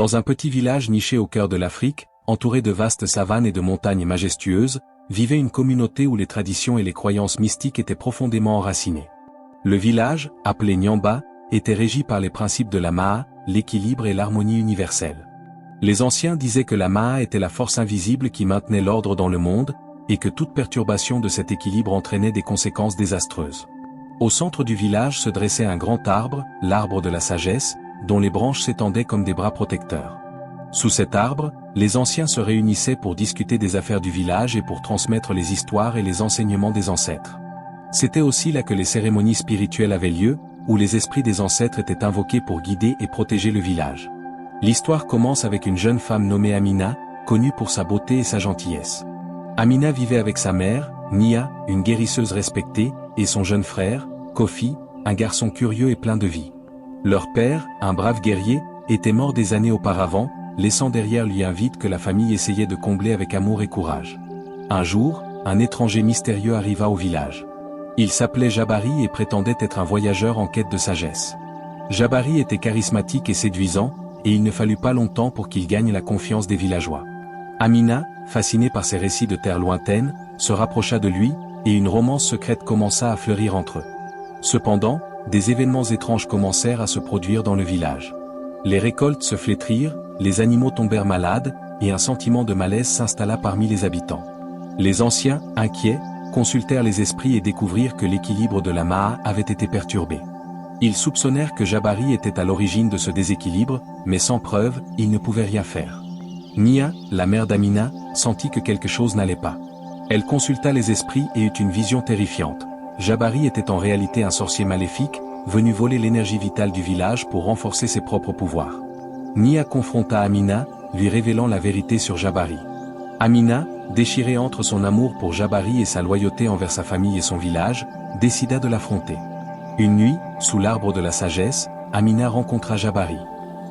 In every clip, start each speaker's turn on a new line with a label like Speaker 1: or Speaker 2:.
Speaker 1: Dans un petit village niché au cœur de l'Afrique, entouré de vastes savanes et de montagnes majestueuses, vivait une communauté où les traditions et les croyances mystiques étaient profondément enracinées. Le village, appelé Nyamba, était régi par les principes de la Maa, l'équilibre et l'harmonie universelle. Les anciens disaient que la Maa était la force invisible qui maintenait l'ordre dans le monde, et que toute perturbation de cet équilibre entraînait des conséquences désastreuses. Au centre du village se dressait un grand arbre, l'arbre de la sagesse, dont les branches s'étendaient comme des bras protecteurs. Sous cet arbre, les anciens se réunissaient pour discuter des affaires du village et pour transmettre les histoires et les enseignements des ancêtres. C'était aussi là que les cérémonies spirituelles avaient lieu, où les esprits des ancêtres étaient invoqués pour guider et protéger le village. L'histoire commence avec une jeune femme nommée Amina, connue pour sa beauté et sa gentillesse. Amina vivait avec sa mère, Nia, une guérisseuse respectée, et son jeune frère, Kofi, un garçon curieux et plein de vie. Leur père, un brave guerrier, était mort des années auparavant, laissant derrière lui un vide que la famille essayait de combler avec amour et courage. Un jour, un étranger mystérieux arriva au village. Il s'appelait Jabari et prétendait être un voyageur en quête de sagesse. Jabari était charismatique et séduisant, et il ne fallut pas longtemps pour qu'il gagne la confiance des villageois. Amina, fascinée par ses récits de terres lointaines, se rapprocha de lui, et une romance secrète commença à fleurir entre eux. Cependant, des événements étranges commencèrent à se produire dans le village. Les récoltes se flétrirent, les animaux tombèrent malades, et un sentiment de malaise s'installa parmi les habitants. Les anciens, inquiets, consultèrent les esprits et découvrirent que l'équilibre de la Maa avait été perturbé. Ils soupçonnèrent que Jabari était à l'origine de ce déséquilibre, mais sans preuve, ils ne pouvaient rien faire. Nia, la mère d'Amina, sentit que quelque chose n'allait pas. Elle consulta les esprits et eut une vision terrifiante. Jabari était en réalité un sorcier maléfique, venu voler l'énergie vitale du village pour renforcer ses propres pouvoirs. Nia confronta Amina, lui révélant la vérité sur Jabari. Amina, déchirée entre son amour pour Jabari et sa loyauté envers sa famille et son village, décida de l'affronter. Une nuit, sous l'arbre de la sagesse, Amina rencontra Jabari.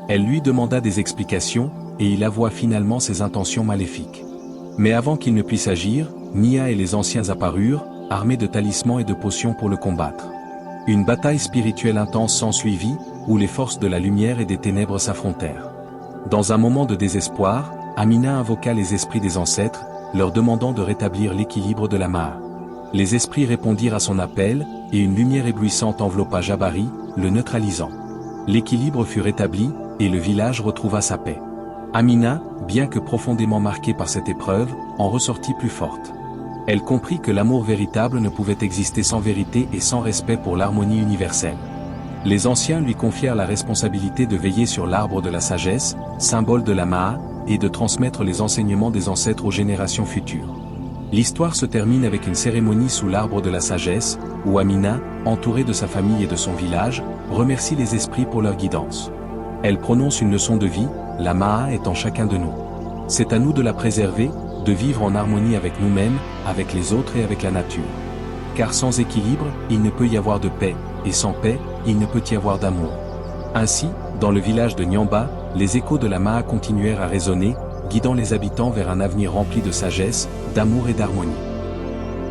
Speaker 1: Elle lui demanda des explications, et il avoua finalement ses intentions maléfiques. Mais avant qu'il ne puisse agir, Nia et les anciens apparurent, armés de talismans et de potions pour le combattre. Une bataille spirituelle intense s'ensuivit, où les forces de la lumière et des ténèbres s'affrontèrent. Dans un moment de désespoir, Amina invoqua les esprits des ancêtres, leur demandant de rétablir l'équilibre de la Maa. Les esprits répondirent à son appel, et une lumière éblouissante enveloppa Jabari, le neutralisant. L'équilibre fut rétabli, et le village retrouva sa paix. Amina, bien que profondément marquée par cette épreuve, en ressortit plus forte. Elle comprit que l'amour véritable ne pouvait exister sans vérité et sans respect pour l'harmonie universelle. Les anciens lui confièrent la responsabilité de veiller sur l'arbre de la sagesse, symbole de la Maa, et de transmettre les enseignements des ancêtres aux générations futures. L'histoire se termine avec une cérémonie sous l'arbre de la sagesse, où Amina, entourée de sa famille et de son village, remercie les esprits pour leur guidance. Elle prononce une leçon de vie, la Maa est en chacun de nous. C'est à nous de la préserver, de vivre en harmonie avec nous-mêmes, avec les autres et avec la nature. Car sans équilibre, il ne peut y avoir de paix, et sans paix, il ne peut y avoir d'amour. Ainsi, dans le village de Nyamba, les échos de la Maa continuèrent à résonner, guidant les habitants vers un avenir rempli de sagesse, d'amour et d'harmonie.